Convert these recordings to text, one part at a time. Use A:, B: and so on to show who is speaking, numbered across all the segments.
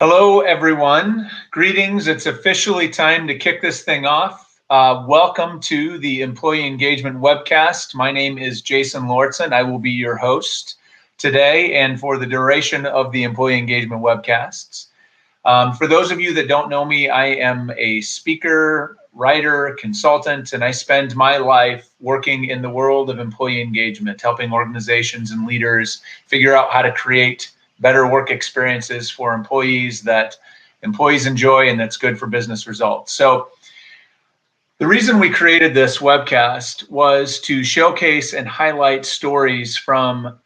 A: Hello, everyone. Greetings. It's officially time to kick this thing off. Welcome to the Employee Engagement Webcast. My name is Jason Lortzen. I will be your host today and for the duration of the Employee Engagement Webcasts. For those of you that don't know me, I am a speaker, writer, consultant, and I spend my life working in the world of employee engagement, helping organizations and leaders figure out how to create better work experiences for employees that employees enjoy and that's good for business results. So the reason we created this webcast was to showcase and highlight stories from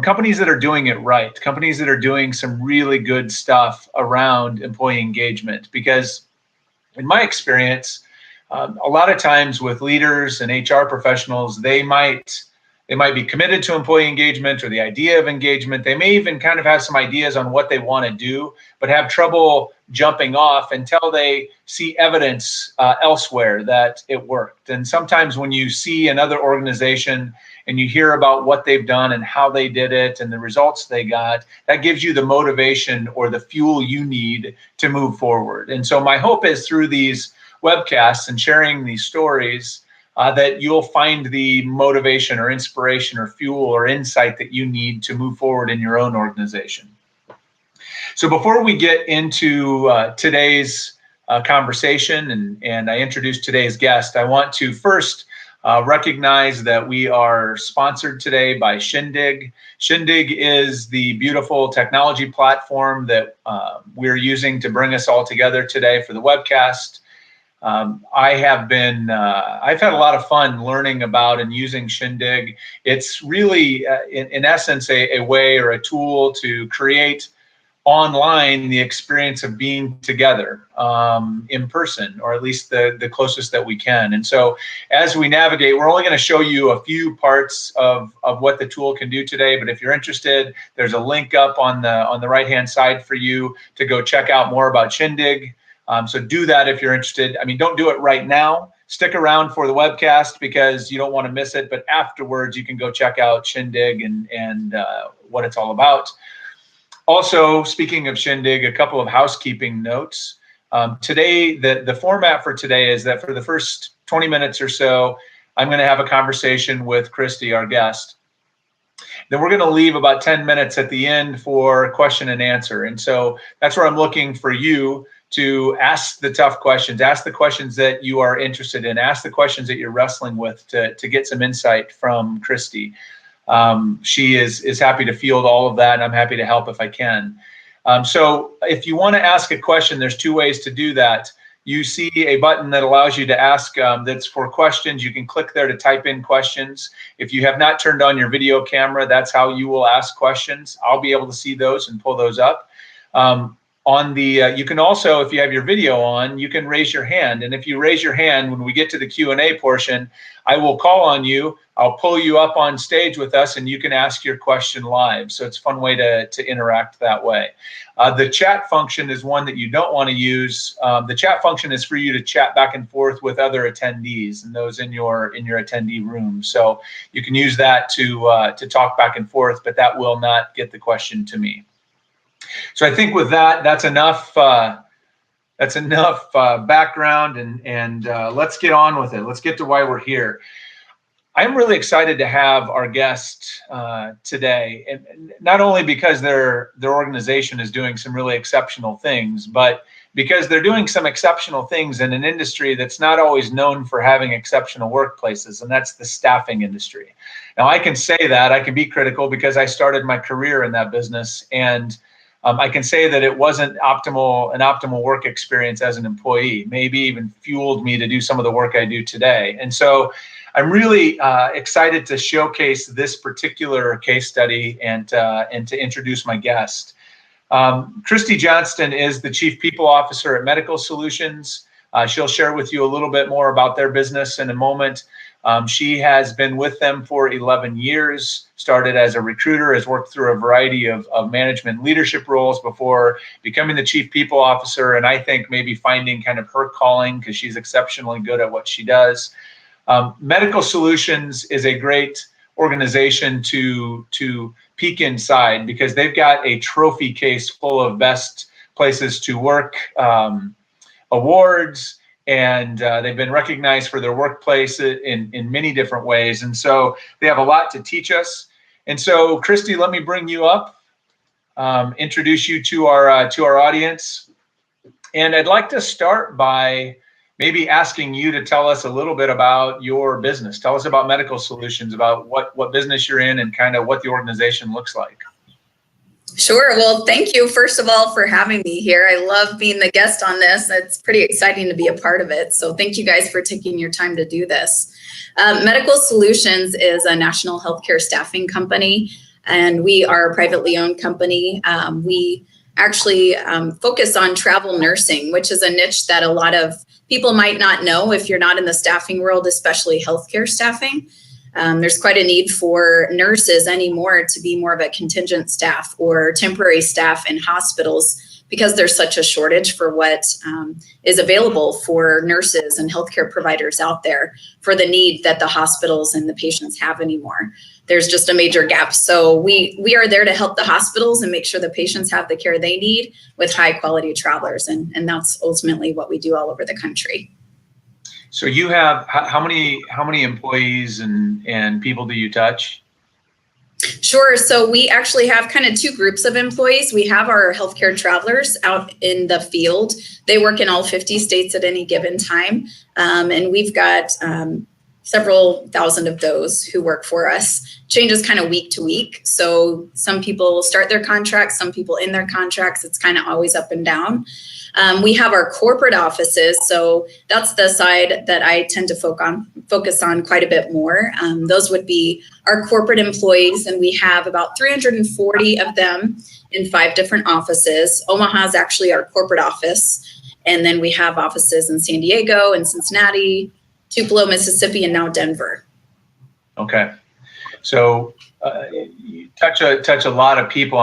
A: companies that are doing it right, companies that are doing some really good stuff around employee engagement. Because in my experience, a lot of times with leaders and HR professionals, they might be committed to employee engagement or the idea of engagement. They may even kind of have some ideas on what they want to do, but have trouble jumping off until they see evidence elsewhere that it worked. And sometimes when you see another organization and you hear about what they've done and how they did it and the results they got, that gives you the motivation or the fuel you need to move forward. And so my hope is through these webcasts and sharing these stories, that you'll find the motivation or inspiration or fuel or insight that you need to move forward in your own organization. So before we get into today's conversation and I introduce today's guest, I want to first recognize that we are sponsored today by Shindig. Shindig is the beautiful technology platform that we're using to bring us all together today for the webcast. I've had a lot of fun learning about and using Shindig. It's really, in essence, a way or a tool to create online the experience of being together in person, or at least the closest that we can. And so as we navigate, we're only going to show you a few parts of what the tool can do today. But if you're interested, there's a link up on the right-hand side for you to go check out more about Shindig. So do that if you're interested. I mean, don't do it right now. Stick around for the webcast because you don't want to miss it. But afterwards, you can go check out Shindig and what it's all about. Also, speaking of Shindig, a couple of housekeeping notes. Today, the format for today is that for the first 20 minutes or so, I'm going to have a conversation with Christy, our guest. Then we're going to leave about 10 minutes at the end for question and answer. And so that's where I'm looking for you to ask the tough questions, ask the questions that you are interested in, ask the questions that you're wrestling with to get some insight from Christy. She is happy to field all of that, and I'm happy to help if I can. So if you want to ask a question, there's two ways to do that. You see a button that allows you to ask that's for questions. You can click there to type in questions. If you have not turned on your video camera, that's how you will ask questions. I'll be able to see those and pull those up. You can also, if you have your video on, you can raise your hand. And if you raise your hand, when we get to the Q&A portion, I will call on you. I'll pull you up on stage with us and you can ask your question live. So it's a fun way to interact that way. The chat function is one that you don't want to use. The chat function is for you to chat back and forth with other attendees and those in your attendee room. So you can use that to talk back and forth, but that will not get the question to me. So I think with that, that's enough background, and let's get on with it. Let's get to why we're here. I'm really excited to have our guest today, and not only because their organization is doing some really exceptional things, but because they're doing some exceptional things in an industry that's not always known for having exceptional workplaces, and that's the staffing industry. Now, I can say that, I can be critical because I started my career in that business, and I can say that it wasn't an optimal work experience as an employee, maybe even fueled me to do some of the work I do today. And so I'm really excited to showcase this particular case study and to introduce my guest. Christy Johnson is the Chief People Officer at Medical Solutions. She'll share with you a little bit more about their business in a moment. She has been with them for 11 years, started as a recruiter, has worked through a variety of management leadership roles before becoming the Chief People Officer, and I think maybe finding kind of her calling because she's exceptionally good at what she does. Medical Solutions is a great organization to peek inside because they've got a trophy case full of best places to work awards, and they've been recognized for their workplace in many different ways. And so they have a lot to teach us. And so, Christy, let me bring you up, introduce you to our audience. And I'd like to start by maybe asking you to tell us a little bit about your business. Tell us about Medical Solutions, about what business you're in and kind of what the organization looks like.
B: Sure. Well, thank you, first of all, for having me here. I love being the guest on this. It's pretty exciting to be a part of it. So thank you guys for taking your time to do this. Medical Solutions is a national healthcare staffing company, and we are a privately owned company. We actually focus on travel nursing, which is a niche that a lot of people might not know if you're not in the staffing world, especially healthcare staffing. There's quite a need for nurses anymore to be more of a contingent staff or temporary staff in hospitals because there's such a shortage for what is available for nurses and healthcare providers out there for the need that the hospitals and the patients have anymore. There's just a major gap. So we are there to help the hospitals and make sure the patients have the care they need with high quality travelers. And that's ultimately what we do all over the country.
A: So you have, how many employees and people do you touch?
B: Sure. So we actually have kind of two groups of employees. We have our healthcare travelers out in the field. They work in all 50 states at any given time. And we've got several thousand of those who work for us. Changes kind of week to week. So some people start their contracts, some people in their contracts. It's kind of always up and down. We have our corporate offices. So that's the side that I tend to focus on quite a bit more. Those would be our corporate employees, and we have about 340 of them in 5 different offices. Omaha is actually our corporate office. And then we have offices in San Diego and Cincinnati, Tupelo, Mississippi, and now Denver.
A: Okay. So you touch a lot of people.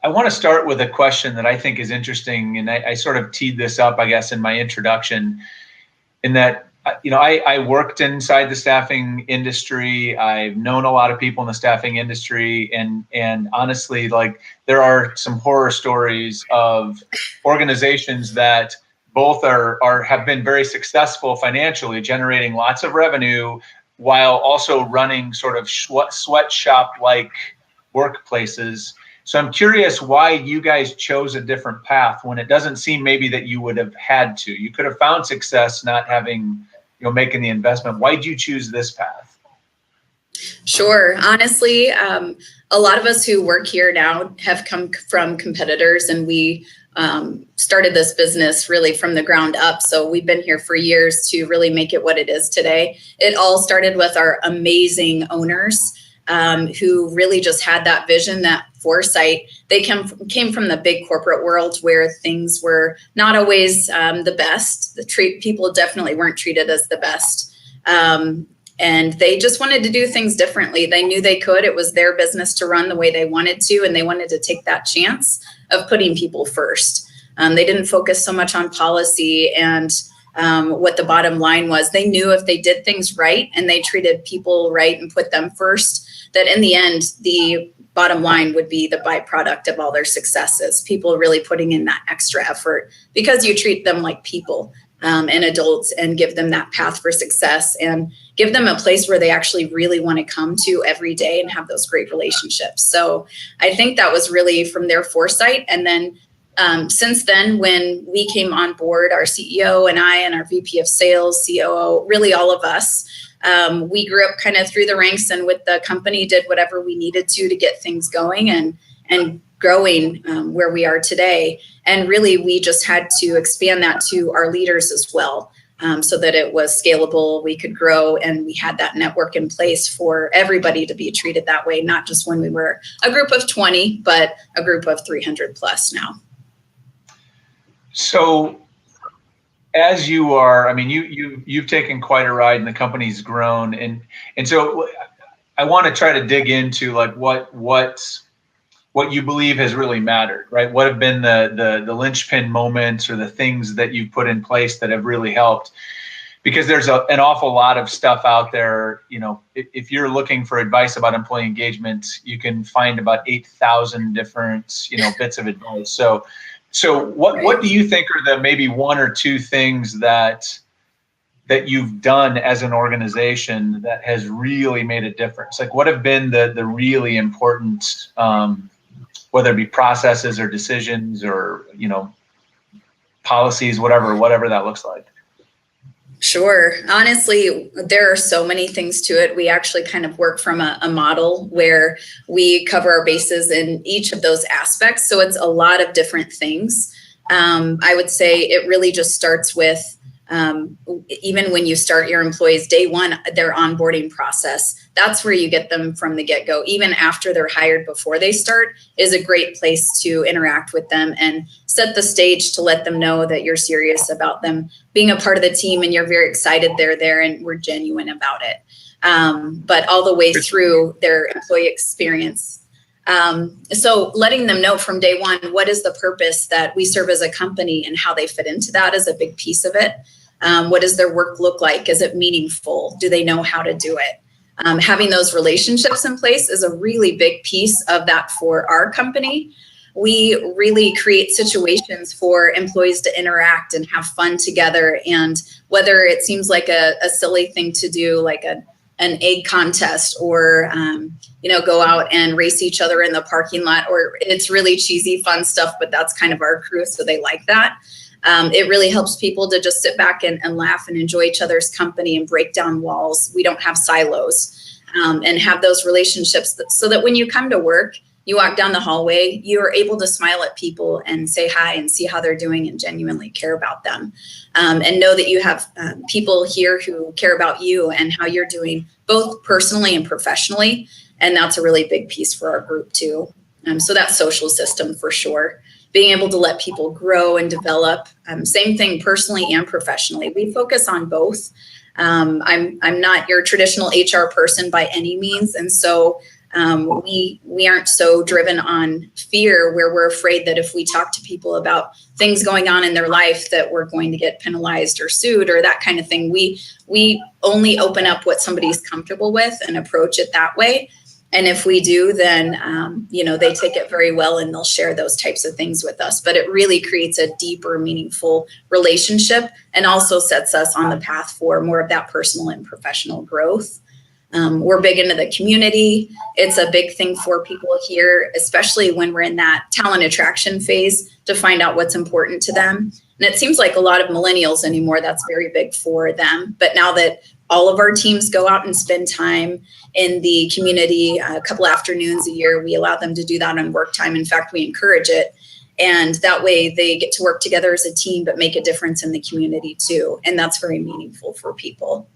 A: I want to start with a question that I think is interesting, and I sort of teed this up, I guess, in my introduction, in that, I worked inside the staffing industry. I've known a lot of people in the staffing industry, and honestly, like, there are some horror stories of organizations that both have been very successful financially, generating lots of revenue, while also running sort of sweatshop-like workplaces. So I'm curious why you guys chose a different path when it doesn't seem maybe that you would have had to. You could have found success not having, making the investment. Why did you choose this path?
B: Sure. Honestly, a lot of us who work here now have come from competitors, and we started this business really from the ground up. So we've been here for years to really make it what it is today. It all started with our amazing owners who really just had that vision, that foresight. They came from the big corporate world where things were not always the best. People definitely weren't treated as the best. And they just wanted to do things differently. They knew they could. It was their business to run the way they wanted to, and they wanted to take that chance of putting people first. They didn't focus so much on policy and what the bottom line was. They knew if they did things right and they treated people right and put them first, that in the end, the bottom line would be the byproduct of all their successes. People really putting in that extra effort because you treat them like people and adults and give them that path for success and give them a place where they actually really want to come to every day and have those great relationships. So I think that was really from their foresight. And then since then, when we came on board, our CEO and I and our VP of sales, COO, really all of us, we grew up kind of through the ranks and with the company did whatever we needed to get things going and growing where we are today. And really, we just had to expand that to our leaders as well, so that it was scalable, we could grow, and we had that network in place for everybody to be treated that way, not just when we were a group of 20, but a group of 300 plus now.
A: So as you are, I mean, you've taken quite a ride and the company's grown. And so I want to try to dig into like what you believe has really mattered, right? What have been the linchpin moments or the things that you've put in place that have really helped? Because there's an awful lot of stuff out there. If you're looking for advice about employee engagement, you can find about 8,000 different, bits of advice. So So what do you think are the maybe one or two things that you've done as an organization that has really made a difference? Like, what have been the really important, whether it be processes or decisions or, policies, whatever that looks like?
B: Sure. Honestly, there are so many things to it. We actually kind of work from a model where we cover our bases in each of those aspects. So it's a lot of different things. I would say it really just starts with even when you start your employees day one, their onboarding process. That's where you get them from the get-go. Even after they're hired, before they start, is a great place to interact with them and set the stage to let them know that you're serious about them being a part of the team and you're very excited they're there and we're genuine about it. But all the way through their employee experience. So letting them know from day one, what is the purpose that we serve as a company and how they fit into that is a big piece of it. What does their work look like? Is it meaningful? Do they know how to do it? Having those relationships in place is a really big piece of that for our company. We really create situations for employees to interact and have fun together. And whether it seems like a silly thing to do, like an egg contest or, go out and race each other in the parking lot, or it's really cheesy, fun stuff, but that's kind of our crew. So they like that. It really helps people to just sit back and laugh and enjoy each other's company and break down walls. We don't have silos and have those relationships so that when you come to work, you walk down the hallway, you're able to smile at people and say hi and see how they're doing and genuinely care about them. And know that you have people here who care about you and how you're doing both personally and professionally. And that's a really big piece for our group too. So that social system for sure. Being able to let people grow and develop. Same thing personally and professionally. We focus on both. I'm not your traditional HR person by any means. And so we aren't so driven on fear where we're afraid that if we talk to people about things going on in their life that we're going to get penalized or sued or that kind of thing. We only open up what somebody's comfortable with and approach it that way. And if we do, then, they take it very well and they'll share those types of things with us. But it really creates a deeper, meaningful relationship and also sets us on the path for more of that personal and professional growth. We're big into the community. It's a big thing for people here, especially when we're in that talent attraction phase to find out what's important to them. And it seems like a lot of millennials anymore, that's very big for them. But now that all of our teams go out and spend time in the community a couple afternoons a year, we allow them to do that on work time. In fact, we encourage it. And that way they get to work together as a team, but make a difference in the community too. And that's very meaningful for people.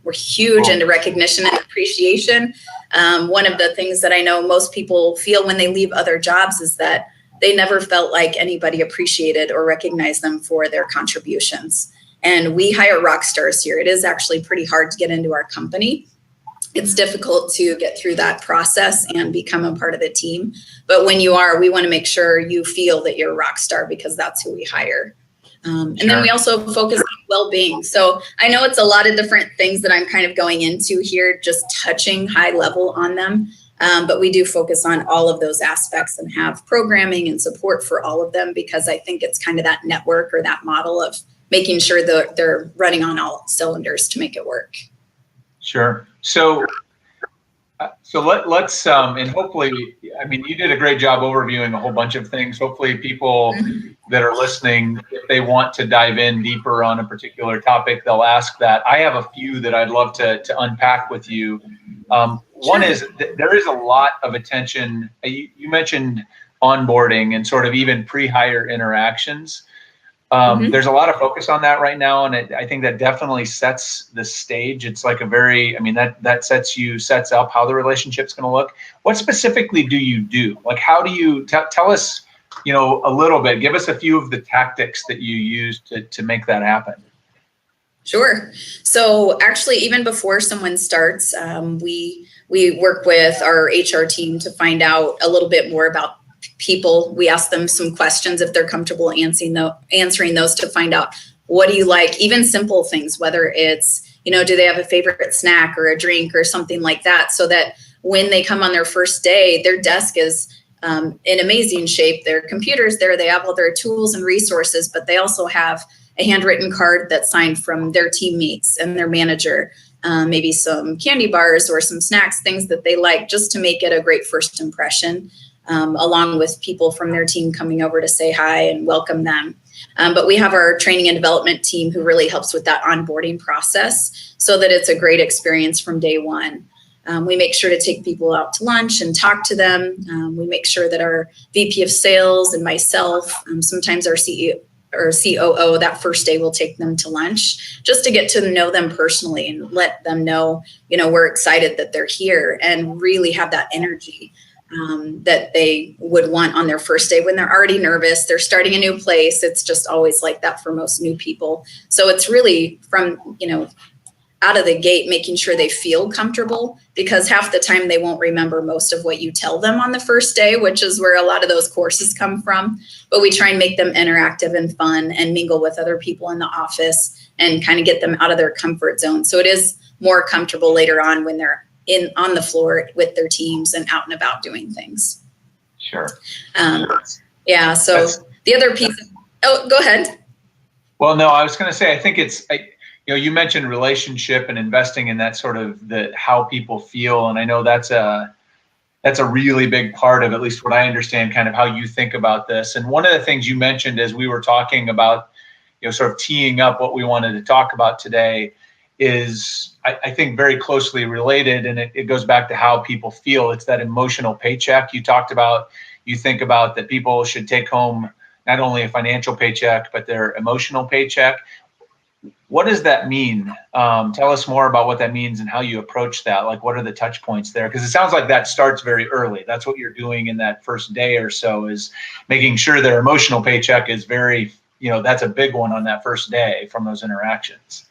B: We're huge into recognition and appreciation. One of the things that I know most people feel when they leave other jobs is that they never felt like anybody appreciated or recognized them for their contributions. And we hire rock stars here. It is actually pretty hard to get into our company. It's difficult to get through that process and become a part of the team. But when you are, we want to make sure you feel that you're a rock star because that's who we hire. And then we also focus on well-being. So I know it's a lot of different things that I'm kind of going into here, just touching high level on them. But we do focus on all of those aspects and have programming and support for all of them because I think it's kind of that network or that model of making sure that they're running on all cylinders to make it work.
A: Sure. So let's and hopefully, I mean, you did a great job overviewing a whole bunch of things. Hopefully people that are listening, if they want to dive in deeper on a particular topic, they'll ask that. I have a few that I'd love to unpack with you. One is there is a lot of attention. You mentioned onboarding and sort of even pre-hire interactions. There's a lot of focus on that right now. And I think that definitely sets the stage. It's like that sets up how the relationship's going to look. What specifically do you do? Like, how do you tell us, a little bit, give us a few of the tactics that you use to make that happen.
B: Sure. So actually, even before someone starts, we work with our HR team to find out a little bit more about people. We ask them some questions if they're comfortable answering those to find out what do you like, even simple things, whether it's, do they have a favorite snack or a drink or something like that, so that when they come on their first day, their desk is in amazing shape. Their computers there, they have all their tools and resources, but they also have a handwritten card that's signed from their teammates and their manager, maybe some candy bars or some snacks, things that they like, just to make it a great first impression, along with people from their team coming over to say hi and welcome them. But we have our training and development team who really helps with that onboarding process so that it's a great experience from day one. We make sure to take people out to lunch and talk to them. We make sure that our VP of sales and myself, sometimes our CEO or COO, that first day we'll take them to lunch just to get to know them personally and let them know, we're excited that they're here, and really have that energy that they would want on their first day when they're already nervous. They're starting a new place. It's just always like that for most new people. So it's really from, out of the gate, making sure they feel comfortable, because half the time they won't remember most of what you tell them on the first day, which is where a lot of those courses come from. But we try and make them interactive and fun and mingle with other people in the office and kind of get them out of their comfort zone. So it is more comfortable later on when they're on the floor with their teams and out and about doing things.
A: Sure.
B: Yeah. So the other piece. Go ahead.
A: Well, no, I was going to say, I think you mentioned relationship and investing in that sort of how people feel. And I know that's a really big part of, at least what I understand, kind of how you think about this. And one of the things you mentioned as we were talking about, sort of teeing up what we wanted to talk about today is, I think, very closely related. And it goes back to how people feel. It's that emotional paycheck you talked about. You think about that people should take home not only a financial paycheck, but their emotional paycheck. What does that mean? Tell us more about what that means and how you approach that. Like, what are the touch points there? Because it sounds like that starts very early. That's what you're doing in that first day or so, is making sure their emotional paycheck is very, that's a big one on that first day from those interactions.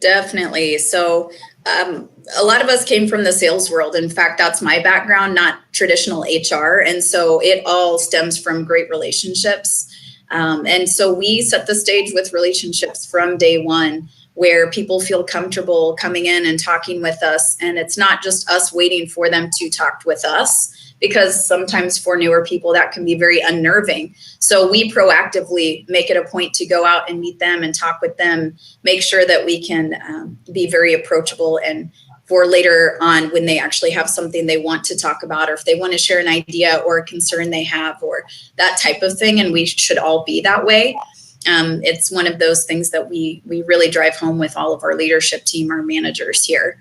B: Definitely. So a lot of us came from the sales world. In fact, that's my background, not traditional HR. And so it all stems from great relationships. And so we set the stage with relationships from day one, where people feel comfortable coming in and talking with us. And it's not just us waiting for them to talk with us, because sometimes for newer people that can be very unnerving. So we proactively make it a point to go out and meet them and talk with them, make sure that we can be very approachable, and for later on when they actually have something they want to talk about, or if they want to share an idea or a concern they have, or that type of thing. And we should all be that way. It's one of those things that we really drive home with all of our leadership team, our managers here.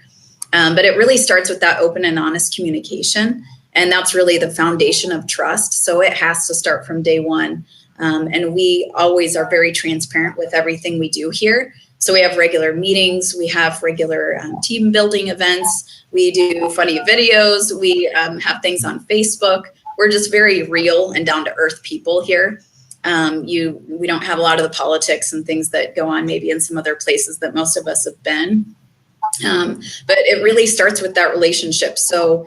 B: But it really starts with that open and honest communication. And that's really the foundation of trust. So it has to start from day one. And we always are very transparent with everything we do here. So we have regular meetings, we have regular team building events, we do funny videos, we have things on Facebook. We're just very real and down to earth people here. We don't have a lot of the politics and things that go on maybe in some other places that most of us have been. But it really starts with that relationship. So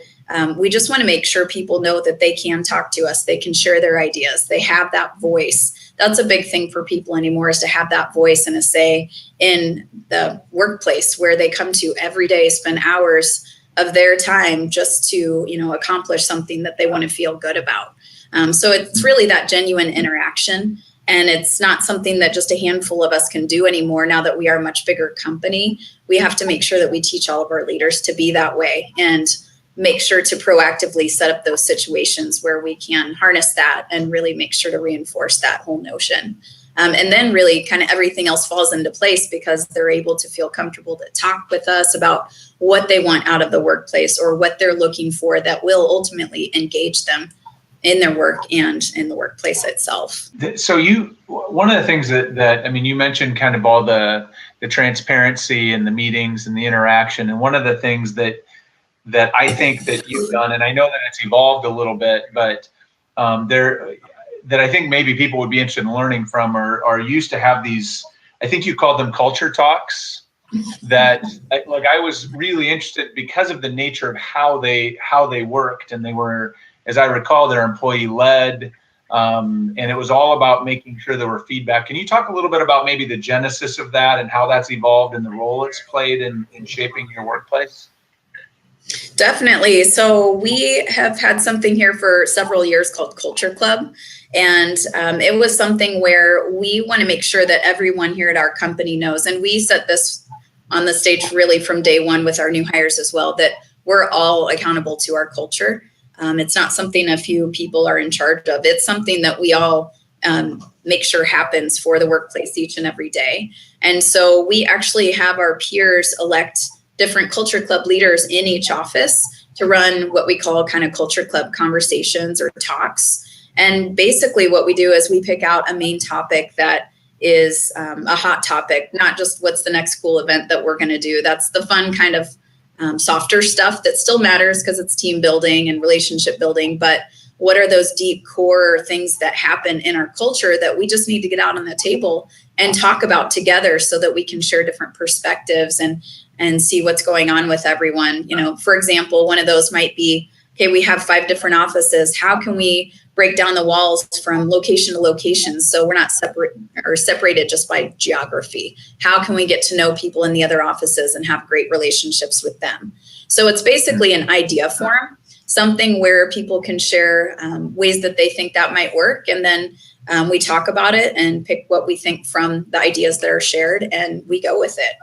B: we just want to make sure people know that they can talk to us, they can share their ideas, they have that voice. That's a big thing for people anymore, is to have that voice and a say in the workplace, where they come to every day, spend hours of their time just to, accomplish something that they want to feel good about. So it's really that genuine interaction. And it's not something that just a handful of us can do anymore. Now that we are a much bigger company, we have to make sure that we teach all of our leaders to be that way, and make sure to proactively set up those situations where we can harness that and really make sure to reinforce that whole notion. And then really kind of everything else falls into place, because they're able to feel comfortable to talk with us about what they want out of the workplace, or what they're looking for that will ultimately engage them in their work and in the workplace itself.
A: So one of the things that you mentioned kind of all the transparency and the meetings and the interaction. And one of the things that I think that you've done, and I know that it's evolved a little bit, but that I think maybe people would be interested in learning from, are used to have these, I think you called them culture talks, that I was really interested because of the nature of how they worked. And they were, as I recall, they're employee led. And it was all about making sure there were feedback. Can you talk a little bit about maybe the genesis of that and how that's evolved and the role it's played in shaping your workplace?
B: Definitely. So we have had something here for several years called Culture Club. And it was something where we want to make sure that everyone here at our company knows, and we set this on the stage really from day one with our new hires as well, that we're all accountable to our culture. It's not something a few people are in charge of. It's something that we all make sure happens for the workplace each and every day. And so we actually have our peers elect different culture club leaders in each office to run what we call kind of culture club conversations or talks. And basically what we do is we pick out a main topic that is a hot topic, not just what's the next cool event that we're going to do. That's the fun kind of softer stuff that still matters because it's team building and relationship building. But what are those deep core things that happen in our culture that we just need to get out on the table and talk about together so that we can share different perspectives and see what's going on with everyone. You know, for example, one of those might be, okay, we have 5 different offices. How can we break down the walls from location to location so we're not separated just by geography? How can we get to know people in the other offices and have great relationships with them? So it's basically an idea form, something where people can share ways that they think that might work. And then we talk about it and pick what we think from the ideas that are shared, and we go with it.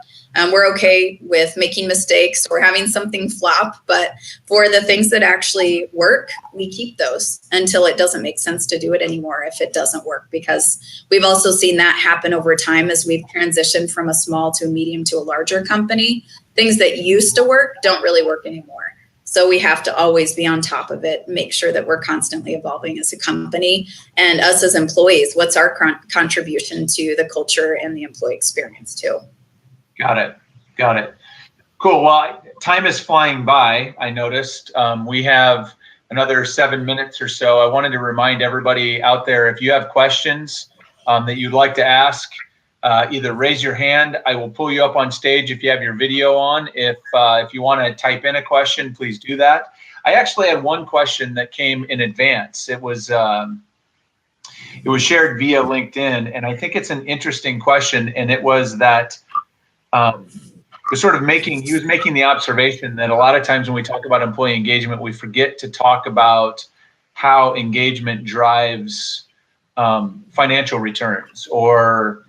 B: We're okay with making mistakes or having something flop, but for the things that actually work, we keep those until it doesn't make sense to do it anymore if it doesn't work, because we've also seen that happen over time as we've transitioned from a small to a medium to a larger company. Things that used to work don't really work anymore. So we have to always be on top of it, make sure that we're constantly evolving as a company, and us as employees, what's our contribution to the culture and the employee experience too.
A: Got it. Cool. Well, time is flying by. I noticed we have another 7 minutes or so. I wanted to remind everybody out there, if you have questions that you'd like to ask, either raise your hand. I will pull you up on stage if you have your video on. If you want to type in a question, please do that. I actually had one question that came in advance. It was shared via LinkedIn, and I think it's an interesting question. And it was that was sort of he was making the observation that a lot of times when we talk about employee engagement, we forget to talk about how engagement drives financial returns or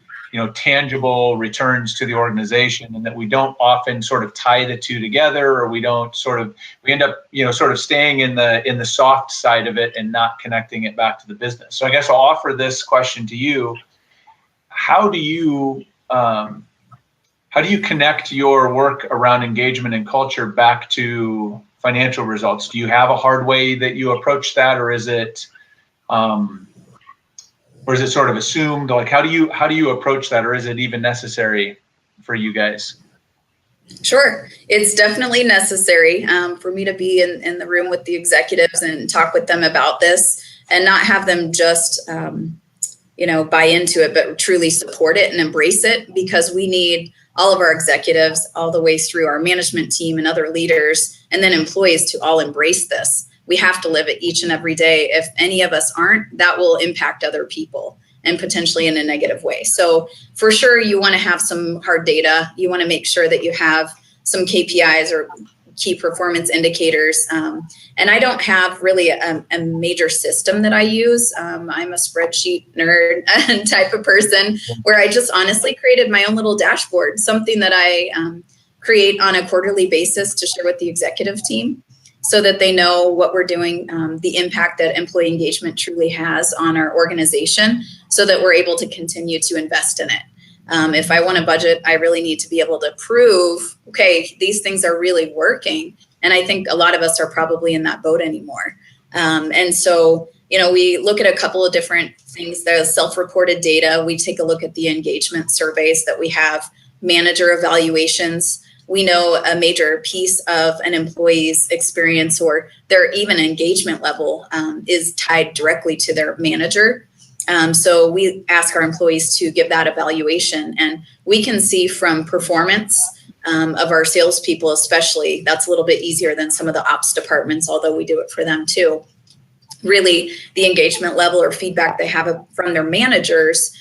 A: tangible returns to the organization, and that we don't often sort of tie the two together, or we end up sort of staying in the soft side of it and not connecting it back to the business. So I guess I'll offer this question to you. How do you connect your work around engagement and culture back to financial results? Do you have a hard way that you approach that, or is it sort of assumed? Like, how do you approach that, or is it even necessary for you guys?
B: Sure. It's definitely necessary for me to be in the room with the executives and talk with them about this, and not have them just buy into it, but truly support it and embrace it, because we need all of our executives all the way through our management team and other leaders, and then employees, to all embrace this. We have to live it each and every day. If any of us aren't, that will impact other people and potentially in a negative way. So for sure, you want to have some hard data. You want to make sure that you have some KPIs or key performance indicators. And I don't have really a major system that I use. I'm a spreadsheet nerd type of person, where I just honestly created my own little dashboard, something that I create on a quarterly basis to share with the executive team, so that they know what we're doing, the impact that employee engagement truly has on our organization, so that we're able to continue to invest in it. If I want a budget, I really need to be able to prove, okay, these things are really working. And I think a lot of us are probably in that boat anymore. And so, we look at a couple of different things. There's self-reported data. We take a look at the engagement surveys that we have, manager evaluations. We know a major piece of an employee's experience or their even engagement level is tied directly to their manager. So we ask our employees to give that evaluation, and we can see from performance of our salespeople, especially, that's a little bit easier than some of the ops departments, although we do it for them too. Really, the engagement level or feedback they have from their managers,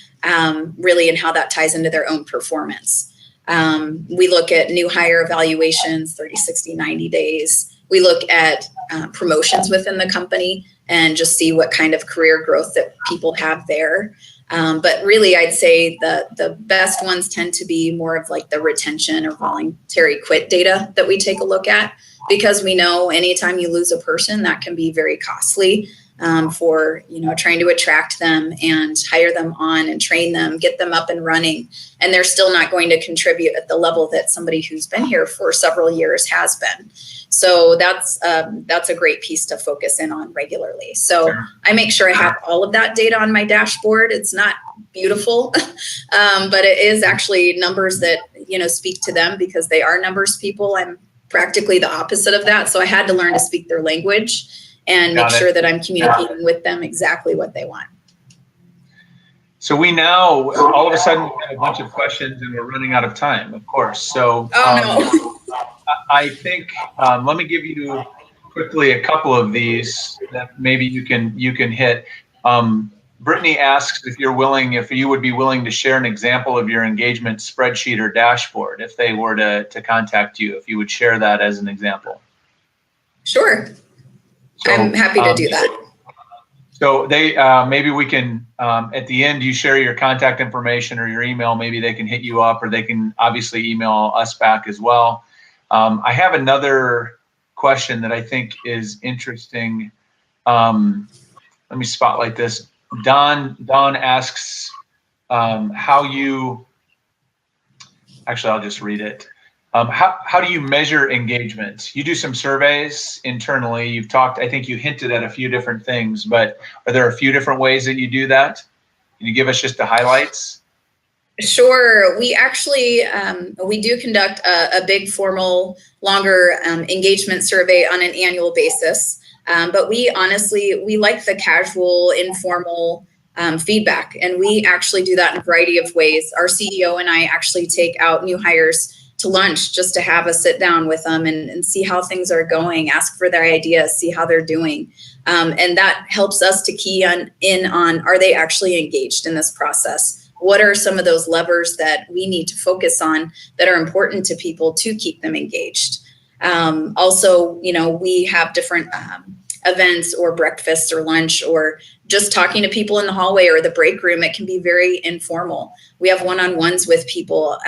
B: really, and how that ties into their own performance. We look at new hire evaluations, 30, 60, 90 days. We look at promotions within the company and just see what kind of career growth that people have there. But really, I'd say the best ones tend to be more of like the retention or voluntary quit data that we take a look at, because we know anytime you lose a person, that can be very costly for, trying to attract them and hire them on and train them, get them up and running. And they're still not going to contribute at the level that somebody who's been here for several years has been. So that's a great piece to focus in on regularly. So I make sure I have all of that data on my dashboard. It's not beautiful, but it is actually numbers that, speak to them, because they are numbers people. I'm practically the opposite of that. So I had to learn to speak their language and make sure that I'm communicating with them exactly what they want.
A: So we now, all of a sudden, we have a bunch of questions and we're running out of time, of course. So I think, let me give you quickly a couple of these that maybe you can hit. Brittany asks if you would be willing to share an example of your engagement spreadsheet or dashboard if they were to contact you, if you would share that as an example.
B: Sure. So, I'm happy to do that.
A: So they maybe we can at the end you share your contact information or your email. Maybe they can hit you up, or they can obviously email us back as well. I have another question that I think is interesting. Let me spotlight this. Don asks how you. Actually, I'll just read it. How do you measure engagement? You do some surveys internally. You've talked, I think you hinted at a few different things, but are there a few different ways that you do that? Can you give us just the highlights?
B: Sure. We actually, we do conduct a big formal, longer engagement survey on an annual basis. But we like the casual, informal feedback. And we actually do that in a variety of ways. Our CEO and I actually take out new hires to lunch just to have a sit down with them and see how things are going, ask for their ideas, see how they're doing. And that helps us to key in on, are they actually engaged in this process? What are some of those levers that we need to focus on that are important to people to keep them engaged? Also, we have different events or breakfast or lunch or just talking to people in the hallway or the break room. It can be very informal. We have one-on-ones with people.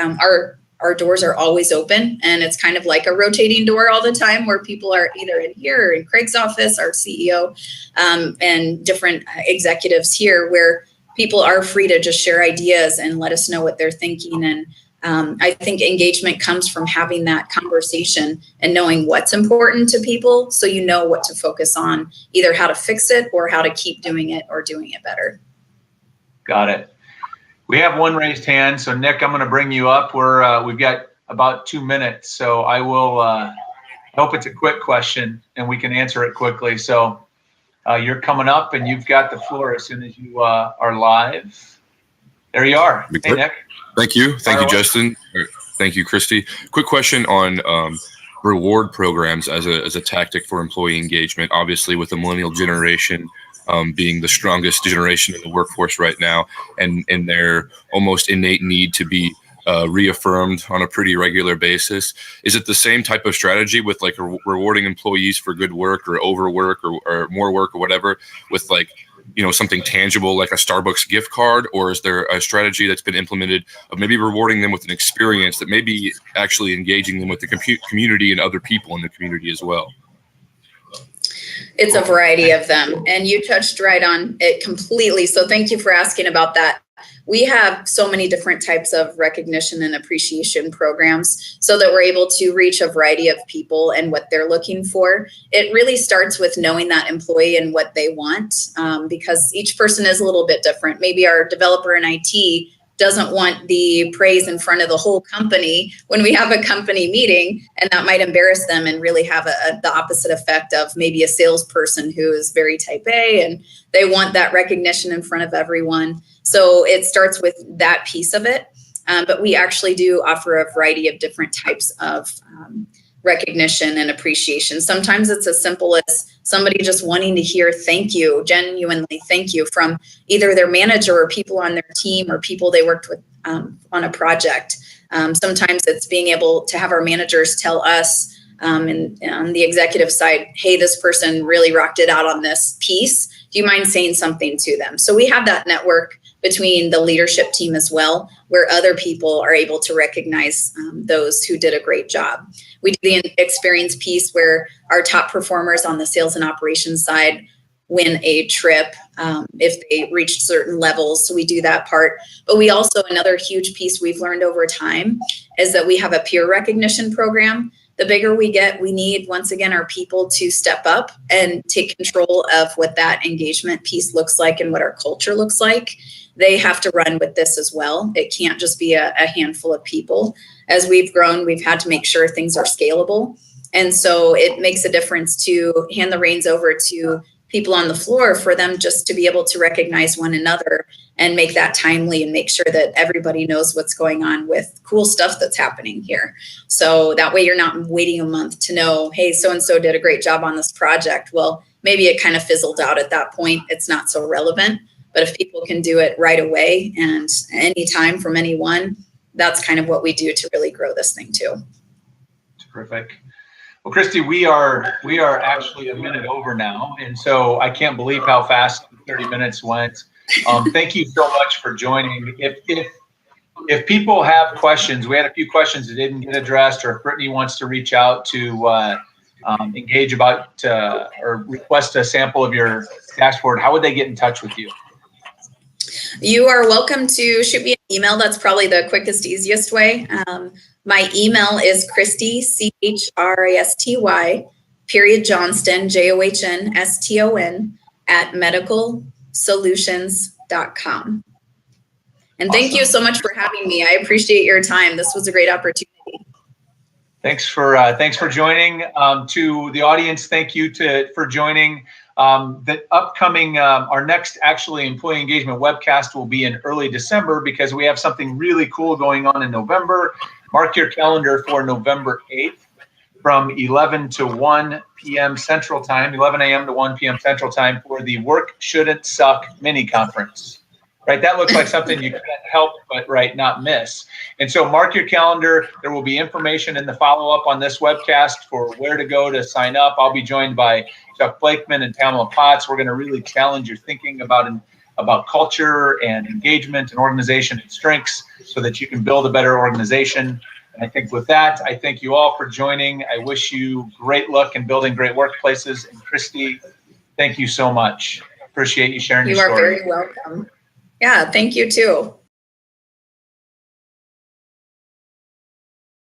B: Our doors are always open, and it's kind of like a rotating door all the time where people are either in here or in Craig's office, our CEO, and different executives here, where people are free to just share ideas and let us know what they're thinking. And I think engagement comes from having that conversation and knowing what's important to people, so you know what to focus on, either how to fix it or how to keep doing it or doing it better.
A: Got it. We have one raised hand. So Nick, I'm going to bring you up. We've got about 2 minutes. So I will hope it's a quick question and we can answer it quickly. So you're coming up and you've got the floor as soon as you are live. There you are. Hey, Nick.
C: Thank you. Thank you, Justin. Thank you, Christy. Quick question on reward programs as a tactic for employee engagement. Obviously, with the millennial generation being the strongest generation in the workforce right now, and their almost innate need to be reaffirmed on a pretty regular basis. Is it the same type of strategy with like rewarding employees for good work or overwork or more work or whatever with like, something tangible like a Starbucks gift card? Or is there a strategy that's been implemented of maybe rewarding them with an experience that may be actually engaging them with the community and other people in the community as well?
B: It's a variety of them, and you touched right on it completely. So thank you for asking about that. We have so many different types of recognition and appreciation programs so that we're able to reach a variety of people and what they're looking for. It really starts with knowing that employee and what they want, because each person is a little bit different. Maybe our developer in IT doesn't want the praise in front of the whole company when we have a company meeting, and that might embarrass them and really have the opposite effect of maybe a salesperson who is very type A and they want that recognition in front of everyone. So it starts with that piece of it, but we actually do offer a variety of different types of recognition and appreciation. Sometimes it's as simple as somebody just wanting to hear thank you, genuinely thank you, from either their manager or people on their team or people they worked with on a project. Sometimes it's being able to have our managers tell us and on the executive side, hey, this person really rocked it out on this piece. Do you mind saying something to them? So we have that network between the leadership team as well, where other people are able to recognize those who did a great job. We do the experience piece where our top performers on the sales and operations side win a trip if they reach certain levels. So we do that part. But we also, another huge piece we've learned over time is that we have a peer recognition program. The bigger we get, we need, once again, our people to step up and take control of what that engagement piece looks like and what our culture looks like. They have to run with this as well. It can't just be a handful of people. As we've grown, we've had to make sure things are scalable. And so it makes a difference to hand the reins over to people on the floor for them just to be able to recognize one another and make that timely and make sure that everybody knows what's going on with cool stuff that's happening here. So that way you're not waiting a month to know, hey, so-and-so did a great job on this project. Well, maybe it kind of fizzled out at that point. It's not so relevant. But if people can do it right away and anytime from anyone, that's kind of what we do to really grow this thing too.
A: Terrific. Well, Christy, we are actually a minute over now, and so I can't believe how fast 30 minutes went. Thank you so much for joining. If people have questions, we had a few questions that didn't get addressed, or if Brittany wants to reach out to engage about or request a sample of your dashboard, how would they get in touch with you?
B: You are welcome to shoot me an email. That's probably the quickest, easiest way. My email is Christy, CHRISTY, Johnston, JOHNSTON, @medicalsolutions.com. And thank you so much for having me. I appreciate your time. This was a great opportunity.
A: Thanks for joining. To the audience, thank you for joining. The upcoming, our next actually employee engagement webcast will be in early December because we have something really cool going on in November. Mark your calendar for November 8th from 11 to 1 p.m. Central Time, 11 a.m. to 1 p.m. Central Time for the Work Shouldn't Suck mini conference. Right, that looks like something you can't help but not miss. And so mark your calendar. There will be information in the follow-up on this webcast for where to go to sign up. I'll be joined by Chuck Blakeman and Pamela Potts. We're going to really challenge your thinking about culture and engagement and organization and strengths so that you can build a better organization. And I think with that, I thank you all for joining. I wish you great luck in building great workplaces. And Christy, thank you so much. Appreciate you sharing your story.
B: You are very welcome. Yeah, thank you too.